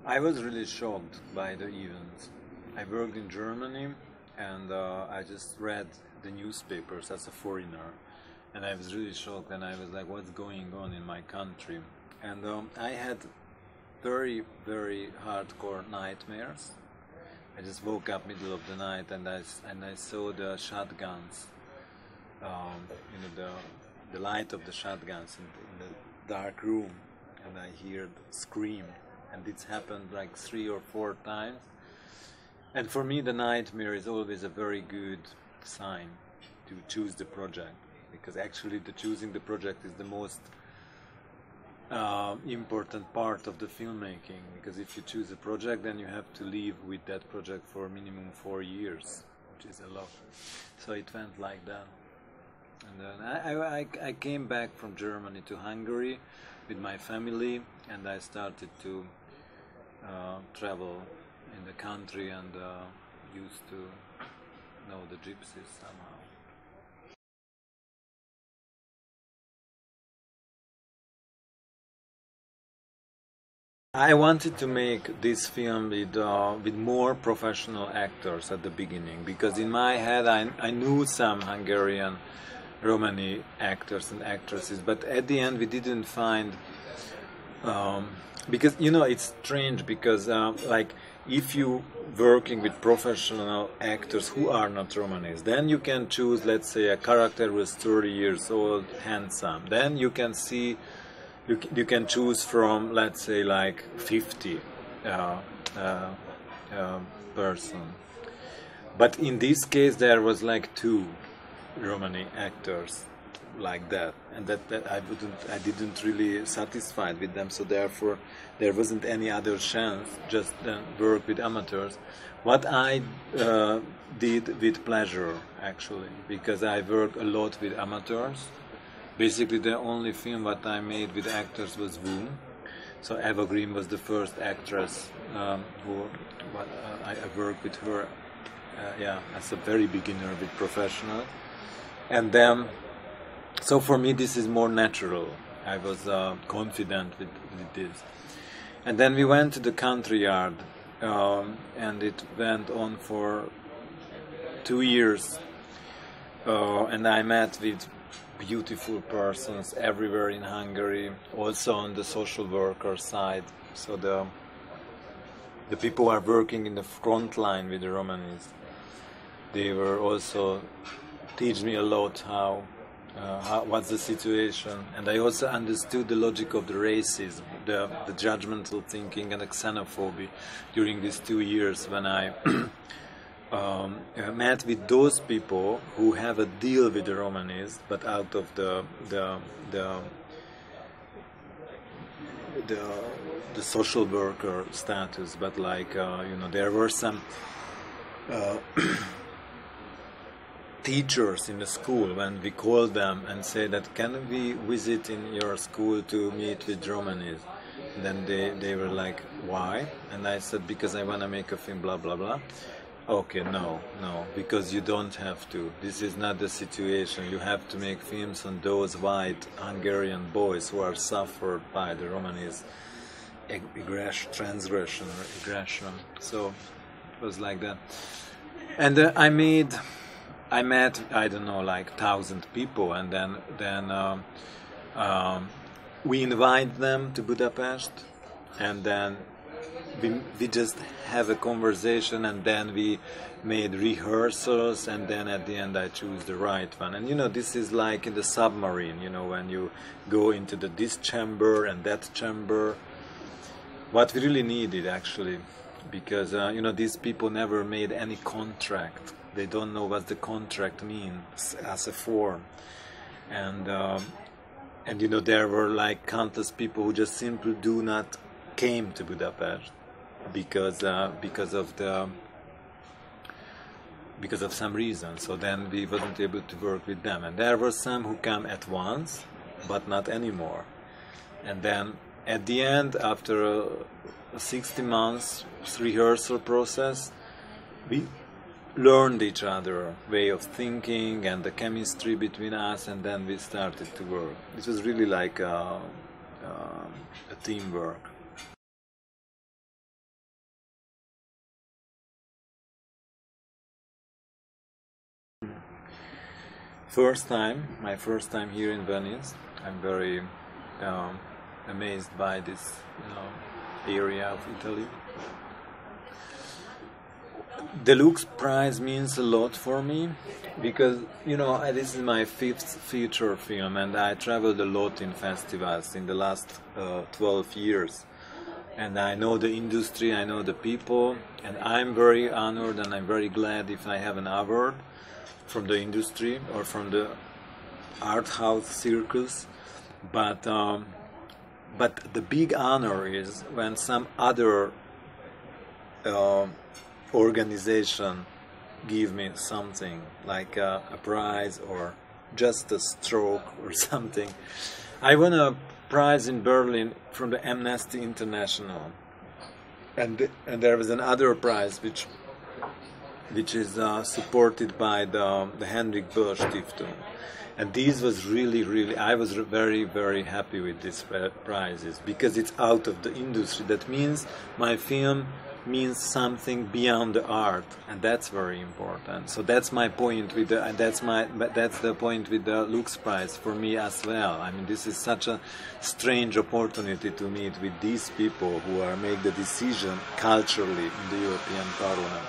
I was really shocked by the event. I worked in Germany and I just read the newspapers as a foreigner, and I was really shocked, and I was like, what's going on in my country? And I had very hardcore nightmares. I just woke up middle of the night and I saw the shotguns, the light of the shotguns in the dark room, and I heard scream, and it's happened like 3 or 4 times. And for me, the nightmare is always a very good sign to choose the project, because actually choosing the project is the most important part of the filmmaking, because if you choose a project, then you have to live with that project for minimum 4 years, which is a lot. So it went like that. And then I came back from Germany to Hungary with my family, and I started to travel in the country and used to know the Gypsies somehow. I wanted to make this film with more professional actors at the beginning, because in my head I knew some Hungarian Romani actors and actresses, but at the end we didn't find, because it's strange, because like if you working with professional actors who are not Romanis, then you can choose, let's say, a character who is 30 years old, handsome. Then you can see, you can choose from, let's say, like 50 person. But in this case there was like 2 Romani actors like that, and that I didn't really satisfied with them, so therefore there wasn't any other chance, just work with amateurs. What I did with pleasure, actually, because I work a lot with amateurs. Basically the only film that I made with actors was Wu. So Eva Green was the first actress who I worked with her, as a very beginner with professional. And then, so for me this is more natural. I was confident with this. And then we went to the country yard, and it went on for 2 years, and I met with beautiful persons everywhere in Hungary, also on the social worker side. So the people who are working in the front line with the Romanis, they were also teach me a lot what's the situation, and I also understood the logic of the racism, the judgmental thinking and the xenophobia during these 2 years, when I met with those people who have a deal with the Romanis, but out of the social worker status. But like there were some teachers in the school, when we called them and say that, can we visit in your school to meet with Romanis? Then they were like, why? And I said, because I want to make a film, blah blah blah. Okay, no, because you don't have to. This is not the situation. You have to make films on those white Hungarian boys who are suffered by the Romanis transgression or aggression. So it was like that. And I met, I don't know, like 1,000 people, and then we invite them to Budapest, and then we just have a conversation, and then we made rehearsals, and then at the end I choose the right one. And this is like in the submarine, when you go into this chamber and that chamber. What we really needed, actually, because these people never made any contract. They don't know what the contract means as a form, and there were like countless people who just simply do not came to Budapest because of some reason. So then we wasn't able to work with them, and there were some who come at once, but not anymore. And then at the end, after a 60 months rehearsal process, we learned each other way of thinking and the chemistry between us, and then we started to work. It was really like a teamwork. My first time here in Venice. I'm very amazed by this area of Italy. The LUX Prize means a lot for me because, this is my 5th feature film, and I traveled a lot in festivals in the last 12 years. And I know the industry, I know the people, and I'm very honored and I'm very glad if I have an award from the industry or from the art house circus. But the big honor is when some other organization give me something like a prize or just a stroke or something. I won a prize in Berlin from the Amnesty International, and there was another prize which is supported by the Heinrich Böll Stiftung, and this was really I was very, very happy with these prizes because it's out of the industry. That means my film means something beyond the art, and that's very important. So that's my point with that's the point with the LUX Prize for me as well. I mean, this is such a strange opportunity to meet with these people who are make the decision culturally in the European Parliament.